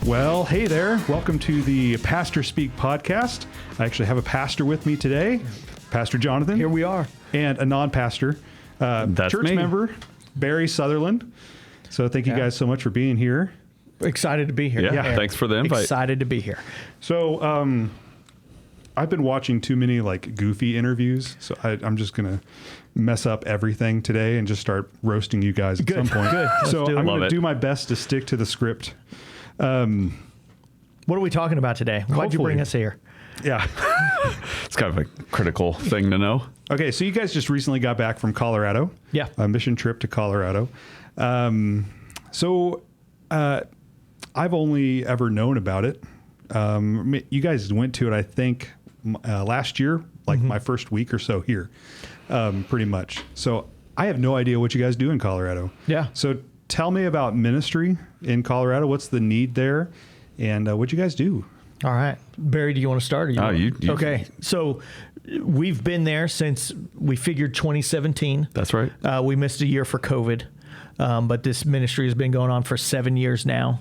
Well, hey there. Welcome to the Pastor Speak podcast. I actually have a pastor with me today, Pastor Jonathan. Here we are. And a non-pastor, church me. member, Barry Sutherland. So thank you guys so much for being here. Excited to be here. Yeah, thanks for the invite. Excited to be here. So I've been watching too many like goofy interviews, so I'm just going to mess up everything today and just start roasting you guys at some point. Good. So I'm going to it. do my best to stick to the script. What are we talking about today? Why'd you bring us here? Yeah. It's kind of a critical thing to know. Okay, so you guys just recently got back from Colorado. Yeah. A mission trip to Colorado. I've only ever known about it. You guys went to it, I think, last year, like my first week or so here, pretty much. So I have no idea what you guys do in Colorado. Yeah. So tell me about ministry in Colorado. What's the need there? And what you guys do? All right. Barry, do you want to start? Or you- Okay. So we've been there since we figured 2017. That's right. We missed a year for COVID. But this ministry has been going on for 7 years now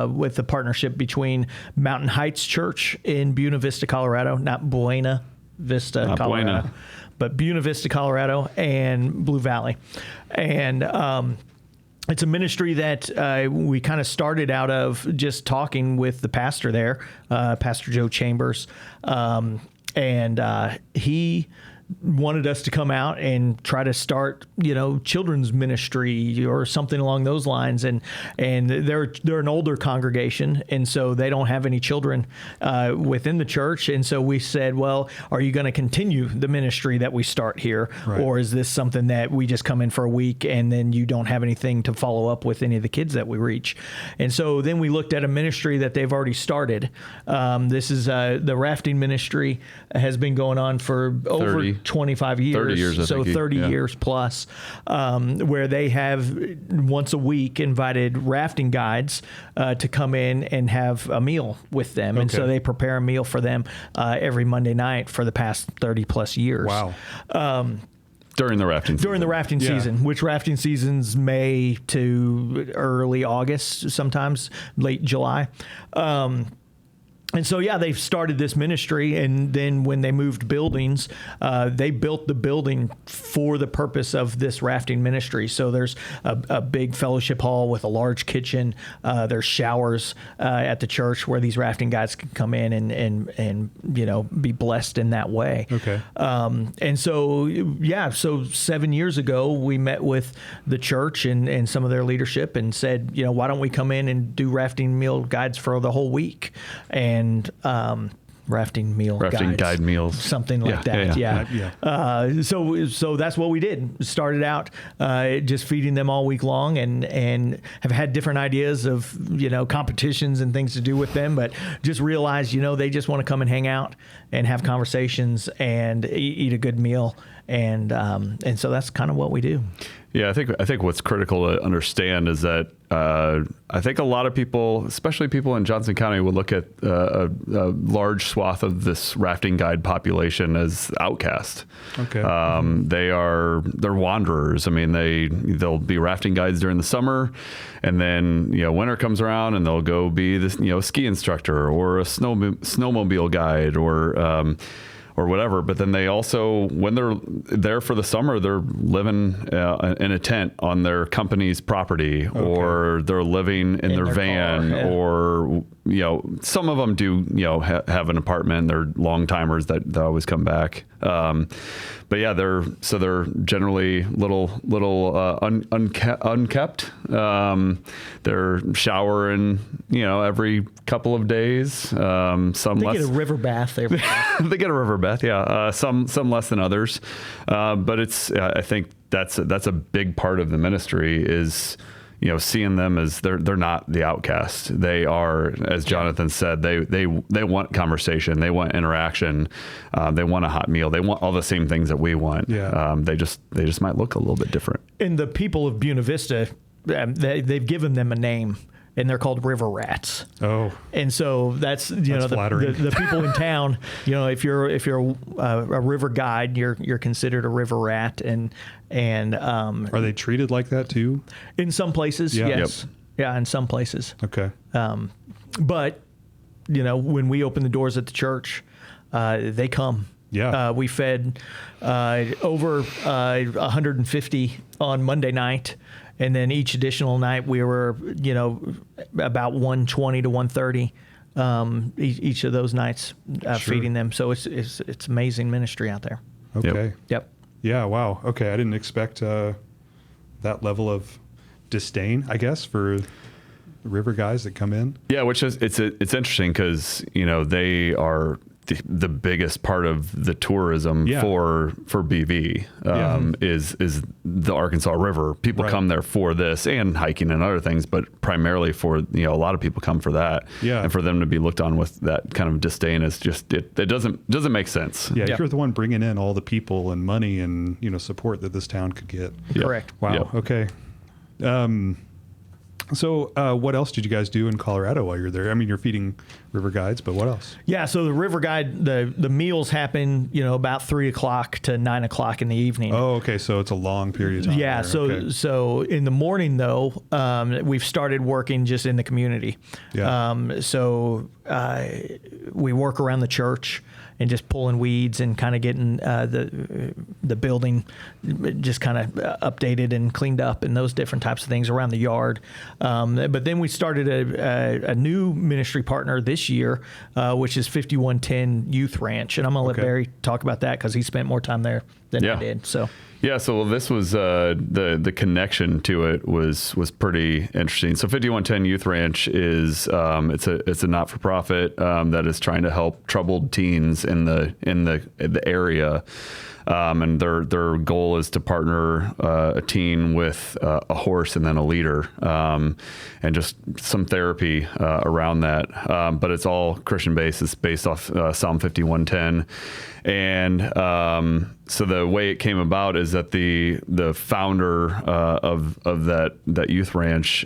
with the partnership between Mountain Heights Church in Buena Vista, Colorado, not Buena Vista, Not Colorado, Buena. but Buena Vista, Colorado, and Blue Valley. And it's a ministry that we kind of started out of just talking with the pastor there, Pastor Joe Chambers. He wanted us to come out and try to start, children's ministry or something along those lines. And they're an older congregation, and so they don't have any children within the church. And so we said, well, are you going to continue the ministry that we start here? Right. Or is this something that we just come in for a week and then you don't have anything to follow up with any of the kids that we reach? And so then we looked at a ministry that they've already started. This is the rafting ministry has been going on for over 25 years. 30 years, I so think. 30 years plus, where they have once a week invited rafting guides to come in and have a meal with them. And so Okay. they prepare a meal for them every Monday night for the past 30 plus years. Wow. During the rafting season. During the rafting Yeah. season, which rafting season's May to early August, sometimes late July. And so, they've started this ministry, and then when they moved buildings, they built the building for the purpose of this rafting ministry. So there's a big fellowship hall with a large kitchen. There's showers at the church where these rafting guides can come in and be blessed in that way. Okay. And so 7 years ago, we met with the church and some of their leadership and said, why don't we come in and do rafting meal guides for the whole week? And rafting Rafting guides, guide meals. something like Yeah, that. Yeah. So that's what we did. Started out just feeding them all week long, and have had different ideas of competitions and things to do with them, but just realized they just want to come and hang out and have conversations and eat a good meal, and so that's kind of what we do. Yeah, I think what's critical to understand is that I think a lot of people, especially people in Johnson County, would look at a large swath of this rafting guide population as outcast. Okay. They're wanderers. I mean, they'll be rafting guides during the summer, and then winter comes around and they'll go be this ski instructor or a snowmobile guide or whatever. But then they also, when they're there for the summer, they're living in a tent on their company's property, or they're living in their van, car, yeah. or some of them do have an apartment. They're long timers that always come back. But yeah, they're generally little unkept. They're showering every couple of days. Some They less. get a river bath every They get a river bath, yeah. Some less than others, but it's. I think that's a big part of the ministry is seeing them as they're not the outcast. They are, as Jonathan said, they want conversation, they want interaction, they want a hot meal, they want all the same things that we want. Yeah. They just might look a little bit different. And the people of Buena Vista, they've given them a name, and they're called river rats. Oh. And so that's flattering. the people in town. If you're a river guide, you're considered a river rat, and Are they treated like that too? in some places, Yeah. yes. Yeah, in some places. Okay. But, when we open the doors at the church, they come. Yeah. We fed over 150 on Monday night. And then each additional night we were, about 120 to 130 each of those nights feeding them. So it's amazing ministry out there. Okay. Yep. Yeah. Wow. Okay. I didn't expect that level of disdain, I guess, for river guys that come in. Yeah, which is it's interesting because they are the biggest part of the tourism for BV is the Arkansas River. People come there for this and hiking and other things, but primarily for a lot of people come for that. Yeah. And for them to be looked on with that kind of disdain is just it doesn't make sense. Yeah, you're the one bringing in all the people and money and support that this town could get. Correct. Wow. Yep. Okay. So what else did you guys do in Colorado while you're there? I mean, you're feeding river guides, but what else? Yeah, so the river guide, the meals happen, about 3 o'clock to 9 o'clock in the evening. Oh, okay. So it's a long period of time. Yeah. there. So in the morning though, we've started working just in the community. Yeah. We work around the church and just pulling weeds and kind of getting the building just kind of updated and cleaned up and those different types of things around the yard. But then we started a new ministry partner this year, which is 5110 Youth Ranch. And I'm going to let Barry talk about that because he spent more time there than I did. So. Yeah, so this was the connection to it was pretty interesting. So 5110 Youth Ranch is it's a not for profit that is trying to help troubled teens in the area. And their goal is to partner a teen with a horse and then a leader, and just some therapy around that. But it's all Christian based. It's based off Psalm 51:10, and so the way it came about is that the founder of that youth ranch,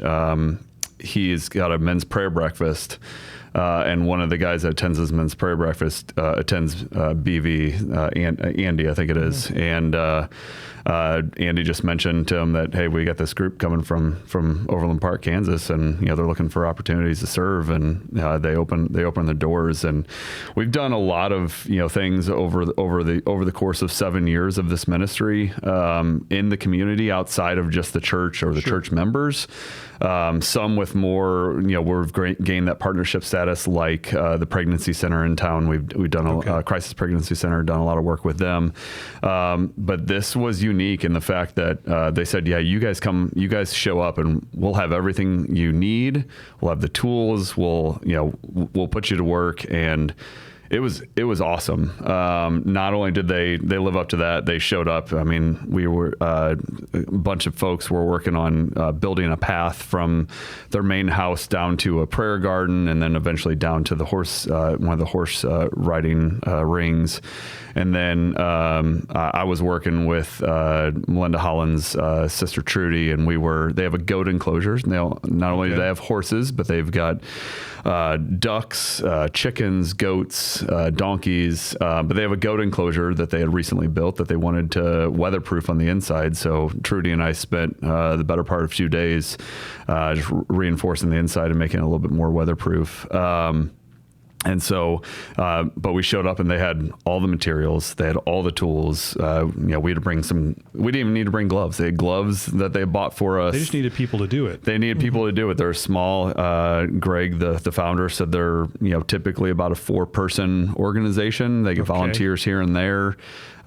he's got a men's prayer breakfast. And one of the guys that attends his men's prayer breakfast attends BV, Andy, I think it is. And Andy just mentioned to him that, hey, we got this group coming from Overland Park, Kansas, and they're looking for opportunities to serve, and they open the doors. And we've done a lot of things over the course of 7 years of this ministry in the community outside of just the church or the church members. Some with more, we've gained that partnership status, like the pregnancy center in town. We've done a crisis pregnancy center, done a lot of work with them. But this was unique in the fact that they said, yeah, you guys show up and we'll have everything you need. We'll have the tools. We'll put you to work. And it was awesome. Not only did they live up to that, they showed up. I mean, we were a bunch of folks were working on building a path from their main house down to a prayer garden, and then eventually down to the horse, one of the horse riding rings. And then I was working with Melinda Holland's sister Trudy, and they have a goat enclosure. Not only do they have horses, but they've got ducks, chickens, goats, donkeys, but they have a goat enclosure that they had recently built that they wanted to weatherproof on the inside. So Trudy and I spent the better part of a few days just reinforcing the inside and making it a little bit more weatherproof. And so, but we showed up and they had all the materials, they had all the tools. We had to bring we didn't even need to bring gloves. They had gloves that they bought for us. They just needed people to do it. They needed people to do it. They're small. Greg, the founder, said they're, typically about a 4-person organization. They get volunteers here and there.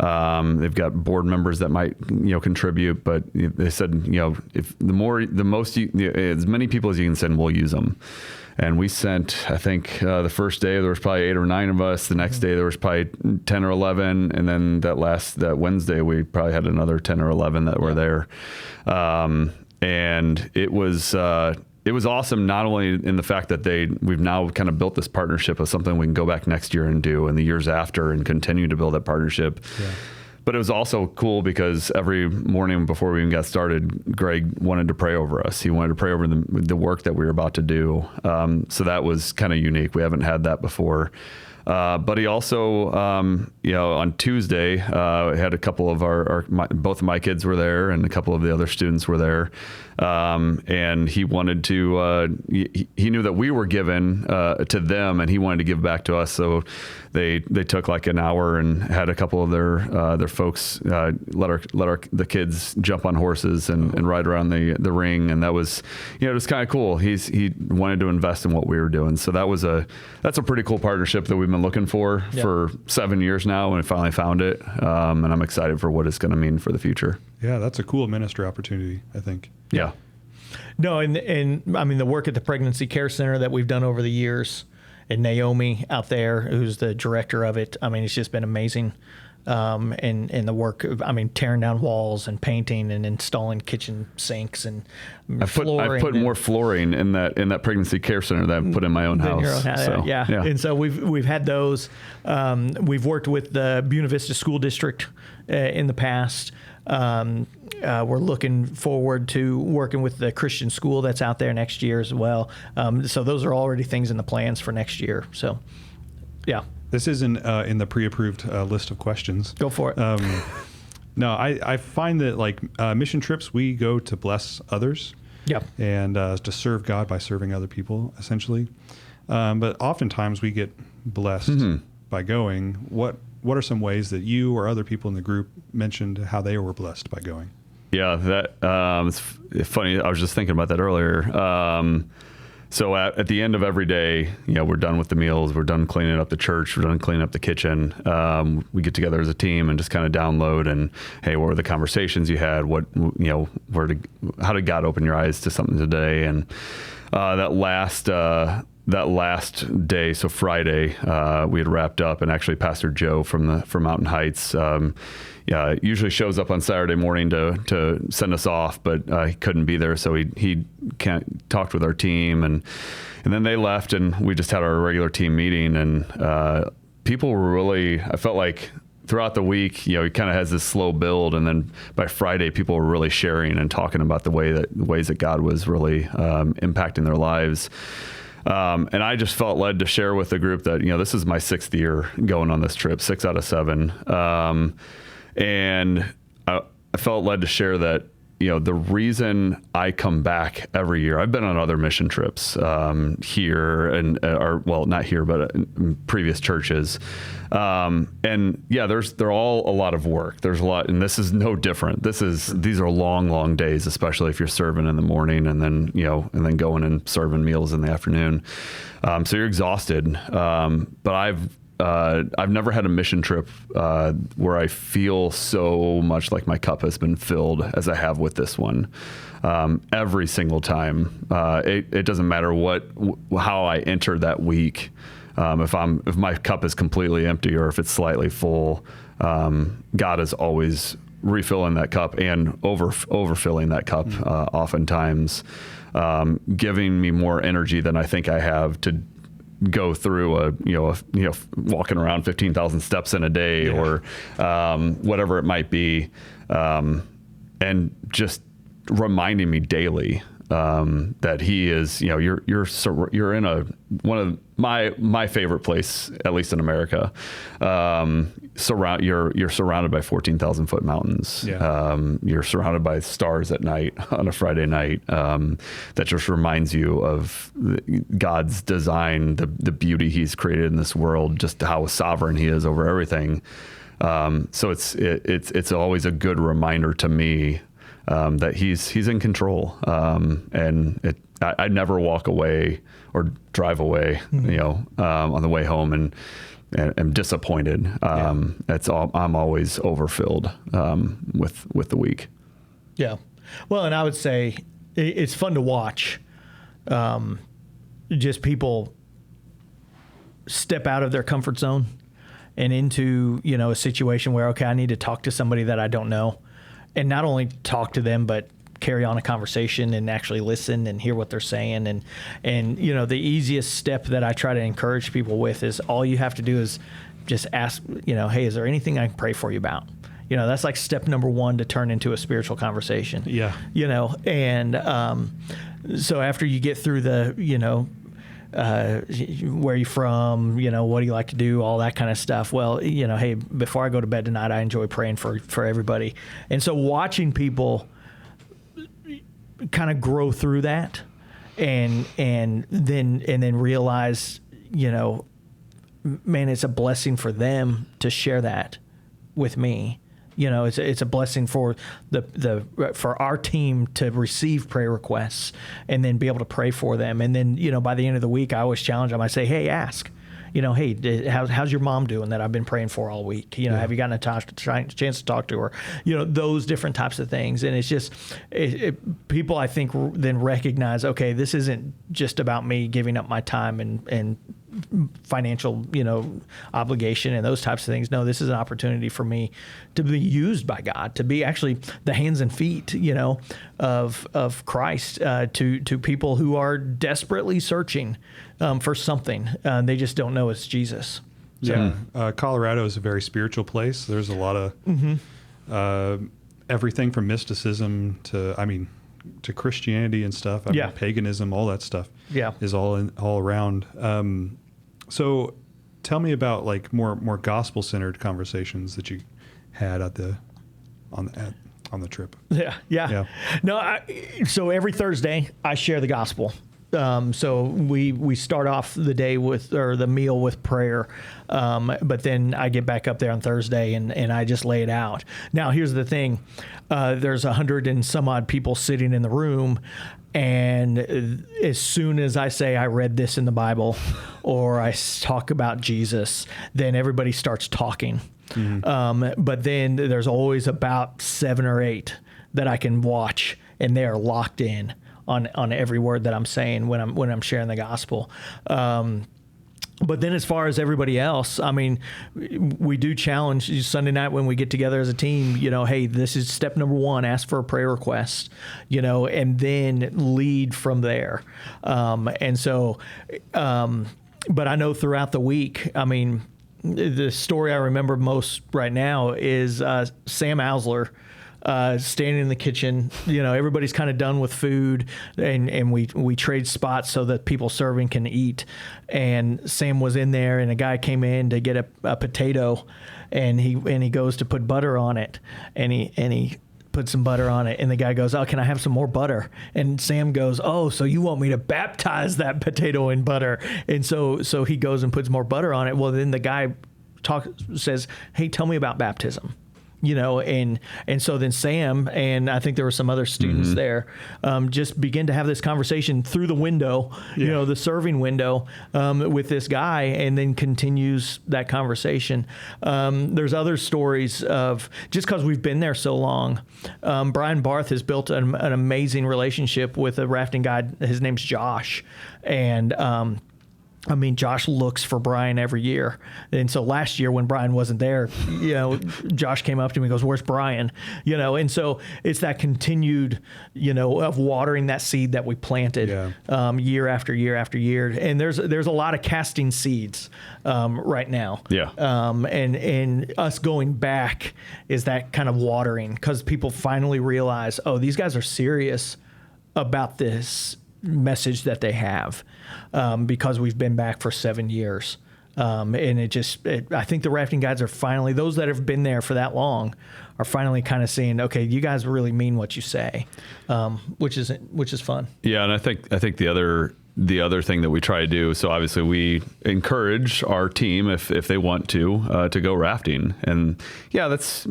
They've got board members that might, contribute, but they said, if as many people as you can send, we'll use them. And we sent, I think, the first day there was probably 8 or 9 of us. The next day there was probably 10 or 11, and then that Wednesday we probably had another 10 or 11 that were there. And it was awesome, not only in the fact that we've now kind of built this partnership of something we can go back next year and do, and the years after, and continue to build that partnership. Yeah. But it was also cool because every morning before we even got started, Greg wanted to pray over us. He wanted to pray over the work that we were about to do. So that was kind of unique. We haven't had that before. But he also, on Tuesday, had a couple of both of my kids were there, and a couple of the other students were there. And he wanted to, he knew that we were given to them, and he wanted to give back to us. So they took like an hour and had a couple of their folks let the kids jump on horses and ride around the ring, and that was just kind of cool. He wanted to invest in what we were doing, so that's a pretty cool partnership that we've been looking for 7 years now, and we finally found it. And I'm excited for what it's going to mean for the future. Yeah, that's a cool ministry opportunity, I think. Yeah. No, and I mean the work at the Pregnancy Care Center that we've done over the years, and Naomi out there, who's the director of it. I mean, it's just been amazing. And the work, tearing down walls and painting and installing kitchen sinks and flooring. I put more flooring in that pregnancy care center that I put in my own house. Your own house. So, yeah. And so we've had those. We've worked with the Buena Vista School District in the past. We're looking forward to working with the Christian school that's out there next year as well. So those are already things in the plans for next year. So, yeah. This isn't in the pre-approved list of questions. Go for it. No, I find that mission trips, we go to bless others. Yeah. And to serve God by serving other people, essentially. But oftentimes we get blessed by going. What are some ways that you or other people in the group mentioned how they were blessed by going? Yeah, that it's funny. I was just thinking about that earlier. So at the end of every day, we're done with the meals, we're done cleaning up the church, we're done cleaning up the kitchen. We get together as a team and just kind of download and, hey, what were the conversations you had? How did God open your eyes to something today? And that last day, so Friday, we had wrapped up, and actually Pastor Joe from Mountain Heights, usually shows up on Saturday morning to send us off, but he couldn't be there, so he talked with our team, and then they left, and we just had our regular team meeting, and people were really, I felt like throughout the week, he kind of has this slow build, and then by Friday, people were really sharing and talking about the ways that God was really impacting their lives. And I just felt led to share with the group that, this is my 6th year going on this trip, 6 out of 7. And I felt led to share that, the reason I come back every year, I've been on other mission trips here not here, but in previous churches. And yeah, they're all a lot of work. There's a lot, and this is no different. These are long, long days, especially if you're serving in the morning and then, and then going and serving meals in the afternoon. So you're exhausted. But I've never had a mission trip where I feel so much like my cup has been filled as I have with this one. Every single time, it doesn't matter how I enter that week. If my cup is completely empty or if it's slightly full, God is always refilling that cup and overfilling that cup, oftentimes, giving me more energy than I think I have to go through walking around 15,000 steps in a day or whatever it might be, and just reminding me daily that He is, you're in one of my favorite place, at least in America. You're surrounded by 14,000 foot mountains. Yeah. You're surrounded by stars at night on a Friday night. That just reminds you of God's design, the beauty He's created in this world, just how sovereign He is over everything. So it's always a good reminder to me that he's in control, and I never walk away or drive away, on the way home and am disappointed. I'm always overfilled with the week. Yeah, well, and I would say it's fun to watch, just people step out of their comfort zone and into a situation where, okay, I need to talk to somebody that I don't know. And not only talk to them, but carry on a conversation and actually listen and hear what they're saying. And the easiest step that I try to encourage people with is all you have to do is just ask, hey, is there anything I can pray for you about? That's like step number 1 to turn into a spiritual conversation. Yeah. And so after you get through the, where are you from? What do you like to do? All that kind of stuff. Well, hey, before I go to bed tonight, I enjoy praying for everybody. And so watching people kind of grow through that and then realize, man, it's a blessing for them to share that with me. It's a blessing for for our team to receive prayer requests and then be able to pray for them. And then, by the end of the week, I always challenge them. I say, hey, ask, hey, how's your mom doing that I've been praying for all week? Have you gotten a chance to talk to her? Those different types of things. And it's just, people, I think, then recognize, okay, this isn't just about me giving up my time and financial, obligation and those types of things. No, this is an opportunity for me to be used by God, to be actually the hands and feet, of Christ to people who are desperately searching for something. They just don't know it's Jesus. So. Yeah. Colorado is a very spiritual place. There's a lot of everything from mysticism to Christianity and stuff. Paganism, all that stuff is all around. So tell me about like more gospel centered conversations that you had on the trip. Yeah. No, so every Thursday I share the gospel. So we start off the day the meal with prayer. But then I get back up there on Thursday and I just lay it out. Now, here's the thing. There's 100 and some odd people sitting in the room. And as soon as I say I read this in the Bible or I talk about Jesus, then everybody starts talking. Mm-hmm. But then there's always about 7 or 8 that I can watch, and they are locked in on every word that I'm saying when I'm sharing the gospel. But then as far as everybody else, we do challenge Sunday night when we get together as a team, hey, this is step number 1, ask for a prayer request, and then lead from there. And so, but I know throughout the week, the story I remember most right now is Sam Ausler, standing in the kitchen, everybody's kind of done with food and we trade spots so that people serving can eat. And Sam was in there and a guy came in to get a potato and he goes to put butter on it and he put some butter on it and the guy goes, oh, can I have some more butter? And Sam goes, oh, so you want me to baptize that potato in butter? And so he goes and puts more butter on it. Well, then the guy says, hey, tell me about baptism. And so then Sam, and I think there were some other students there, just begin to have this conversation through the window, the serving window, with this guy, and then continues that conversation. There's other stories of, just because we've been there so long, Brian Barth has built an amazing relationship with a rafting guide. His name's Josh. And, Josh looks for Brian every year. And so last year when Brian wasn't there, Josh came up to me and goes, where's Brian? And so it's that continued, of watering that seed that we planted year after year after year. And there's a lot of casting seeds right now. Yeah. And us going back is that kind of watering, because people finally realize, oh, these guys are serious about this message that they have, because we've been back for 7 years. And I think the rafting guides are finally, those that have been there for that long are finally kind of saying, okay, you guys really mean what you say, which is fun. Yeah. And I think the other thing that we try to do, so obviously we encourage our team if they want to go rafting, and that's,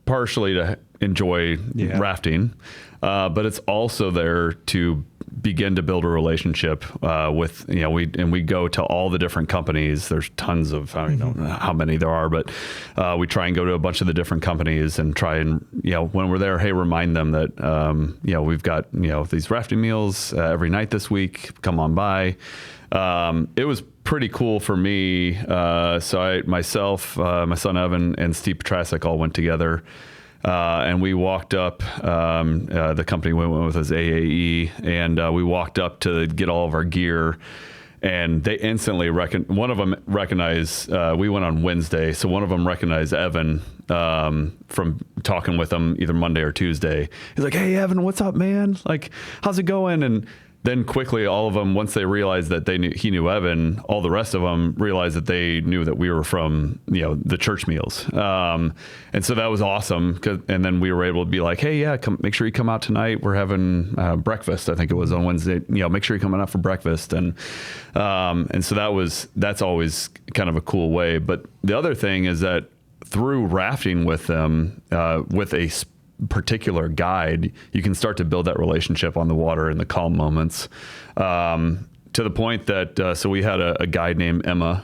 partially to enjoy rafting, but it's also there to begin to build a relationship with, we go to all the different companies. There's tons of, I don't know how many there are, but we try and go to a bunch of the different companies and try and, when we're there, hey, remind them that, we've got, these rafting meals every night this week, come on by. It was pretty cool for me. So myself, my son Evan, and Steve Petrasek all went together. And we walked up, the company we went with was AAE, and we walked up to get all of our gear, and they instantly one of them recognized, we went on Wednesday, so one of them recognized Evan from talking with him either Monday or Tuesday. He's like, hey, Evan, what's up, man? Like, how's it going? And then quickly, all of them, once they realized that he knew Evan, all the rest of them realized that they knew that we were from, the church meals. And so that was awesome. And then we were able to be like, hey, yeah, make sure you come out tonight. We're having breakfast. I think it was on Wednesday. Make sure you're coming out for breakfast. And so that's always kind of a cool way. But the other thing is that through rafting with them, with a particular guide, you can start to build that relationship on the water in the calm moments, to the point that so we had a guide named Emma.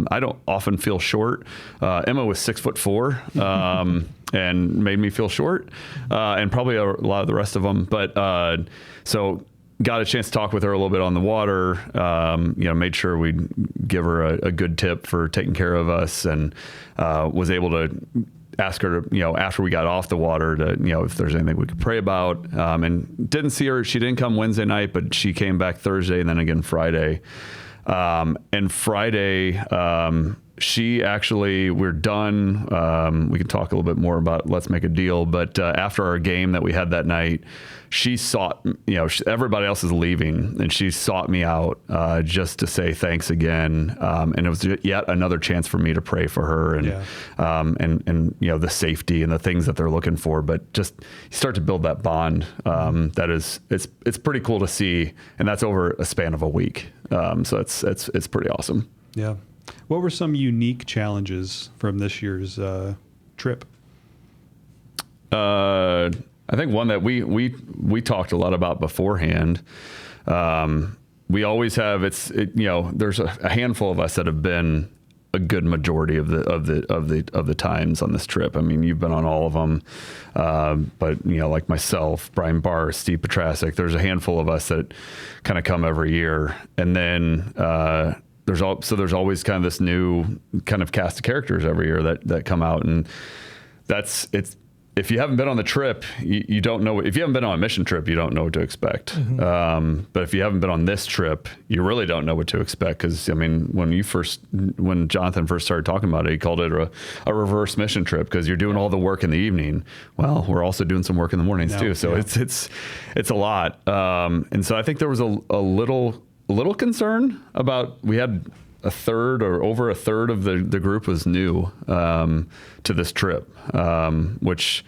I don't often feel short. Emma was 6'4", and made me feel short, and probably a lot of the rest of them. But so got a chance to talk with her a little bit on the water. Made sure we'd give her a good tip for taking care of us, and was able to ask her to, after we got off the water, to, if there's anything we could pray about. And didn't see her. She didn't come Wednesday night, but she came back Thursday and then again Friday. And Friday, she actually, we're done. We can talk a little bit more about Let's Make a Deal. But after our game that we had that night, she sought, everybody else is leaving, and she sought me out just to say thanks again. And it was yet another chance for me to pray for her, and the safety and the things that they're looking for. But just you start to build that bond. That is, it's pretty cool to see, and that's over a span of a week. So it's pretty awesome. Yeah. What were some unique challenges from this year's trip? I think one that we talked a lot about beforehand. We always have there's a handful of us that have been a good majority of the times on this trip. I mean, you've been on all of them, but like myself, Brian Barr, Steve Petrasic, there's a handful of us that kind of come every year, and then there's always kind of this new kind of cast of characters every year that come out, and if you haven't been on the trip, you don't know. If you haven't been on a mission trip, you don't know what to expect. Mm-hmm. But if you haven't been on this trip, you really don't know what to expect. Because when Jonathan first started talking about it, he called it a reverse mission trip, because you're doing all the work in the evening. Well, we're also doing some work in the mornings too. So it's a lot. And so I think there was a little concern about, we had a third or over a third of the group was new to this trip, which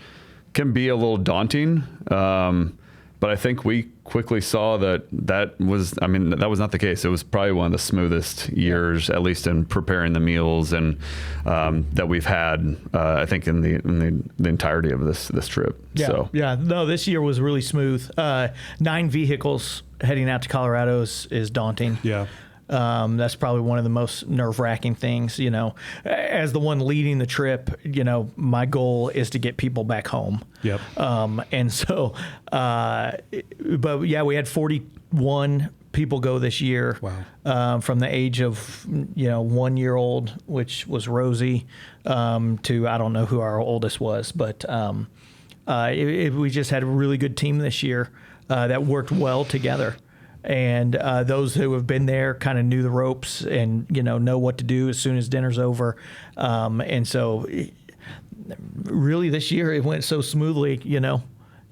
can be a little daunting. But I think we quickly saw that was not the case. It was probably one of the smoothest years, at least in preparing the meals, and that we've had, I think, in the entirety of this trip. Yeah. So. Yeah. No, this year was really smooth. 9 vehicles heading out to Colorado is daunting. Yeah. That's probably one of the most nerve-wracking things, as the one leading the trip, my goal is to get people back home. Yep. And so, but yeah, we had 41 people go this year. Wow. From the age of, 1-year-old, which was Rosie, to, I don't know who our oldest was, but, we just had a really good team this year, that worked well together. And those who have been there kind of knew the ropes and, know what to do as soon as dinner's over. And so really this year it went so smoothly,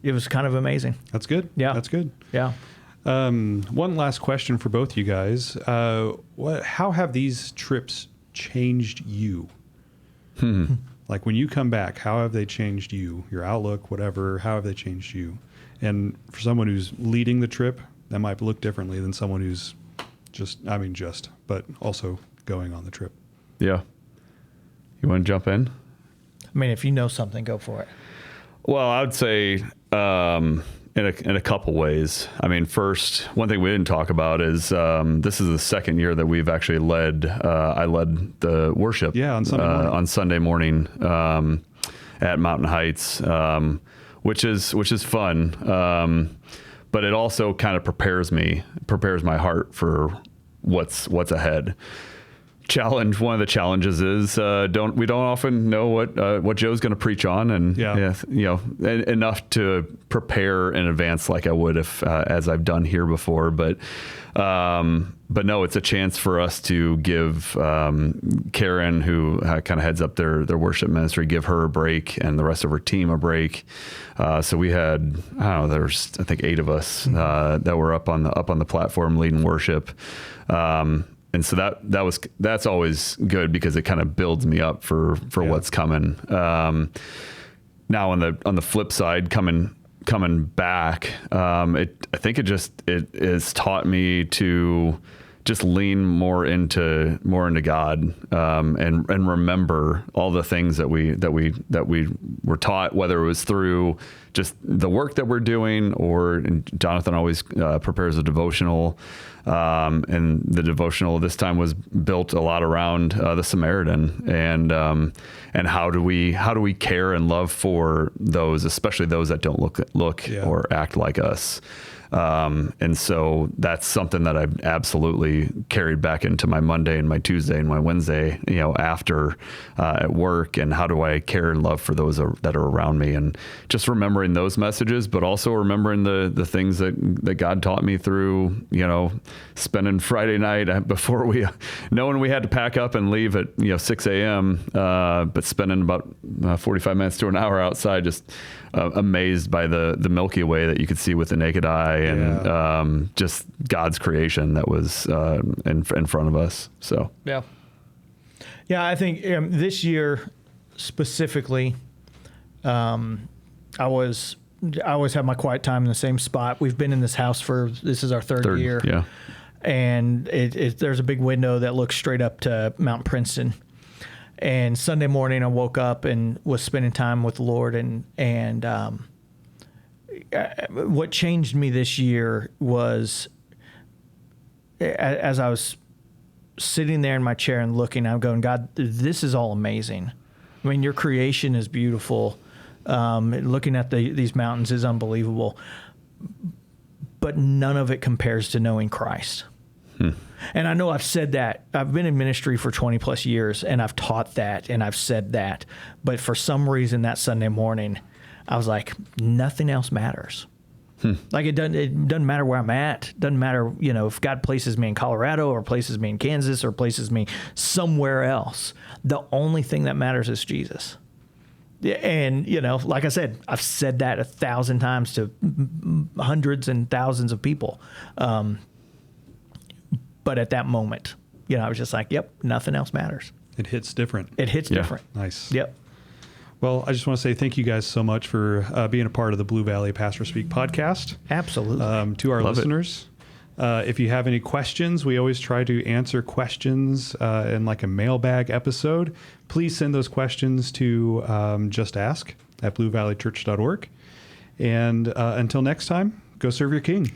it was kind of amazing. That's good. Yeah. That's good. Yeah. One last question for both you guys. How have these trips changed you? Like when you come back, how have they changed you? Your outlook, whatever, how have they changed you? And for someone who's leading the trip, that might look differently than someone who's but also going on the trip. Yeah. You want to jump in? I mean, if you know something, go for it. Well, I would say in a couple ways. I mean, first, one thing we didn't talk about is this is the second year that we've actually I led the worship. Yeah, on Sunday morning. At Mountain Heights, which is fun. But it also kind of prepares my heart for what's ahead. One of the challenges is we don't often know what Joe's going to preach on, and enough to prepare in advance like I would if as I've done here before. But no, it's a chance for us to give Karen, who kind of heads up their worship ministry, give her a break and the rest of her team a break. So we had, I don't know, there's I think 8 of us that were up on the platform leading worship. And so that's always good because it kind of builds me up for what's coming. Now on the flip side, coming back, I think it has taught me to just lean more into God, and remember all the things that we were taught, whether it was through just the work that we're doing, or Jonathan always prepares a devotional, and the devotional this time was built a lot around the Samaritan, and how do we care and love for those, especially those that don't look or act like us. And so that's something that I've absolutely carried back into my Monday and my Tuesday and my Wednesday, after at work, and how do I care and love for those that are around me, and just remembering those messages, but also remembering the things that God taught me through, spending Friday night before knowing we had to pack up and leave at 6 a.m., but spending about 45 minutes to an hour outside, just amazed by the Milky Way that you could see with the naked eye, and just God's creation that was in front of us. So I think this year specifically, I always have my quiet time in the same spot. We've been in this house this is our third year, and there's a big window that looks straight up to Mount Princeton. And Sunday morning, I woke up and was spending time with the Lord, and what changed me this year was, as I was sitting there in my chair and looking, I'm going, God, this is all amazing. I mean, your creation is beautiful. Looking at these mountains is unbelievable, but none of it compares to knowing Christ. And I know I've said that. I've been in ministry for 20 plus years, and I've taught that, and I've said that. But for some reason that Sunday morning, I was like, nothing else matters. Like it doesn't matter where I'm at. Doesn't matter, if God places me in Colorado or places me in Kansas or places me somewhere else. The only thing that matters is Jesus. And, like I said, I've said that 1,000 times to hundreds and thousands of people. But at that moment, I was just like, yep, nothing else matters. It hits different. It hits different. Nice. Yep. Well, I just want to say thank you guys so much for being a part of the Blue Valley Pastor Speak podcast. Absolutely. To our listeners, if you have any questions, we always try to answer questions in like a mailbag episode. Please send those questions to justask@bluevalleychurch.org. And until next time, go serve your King.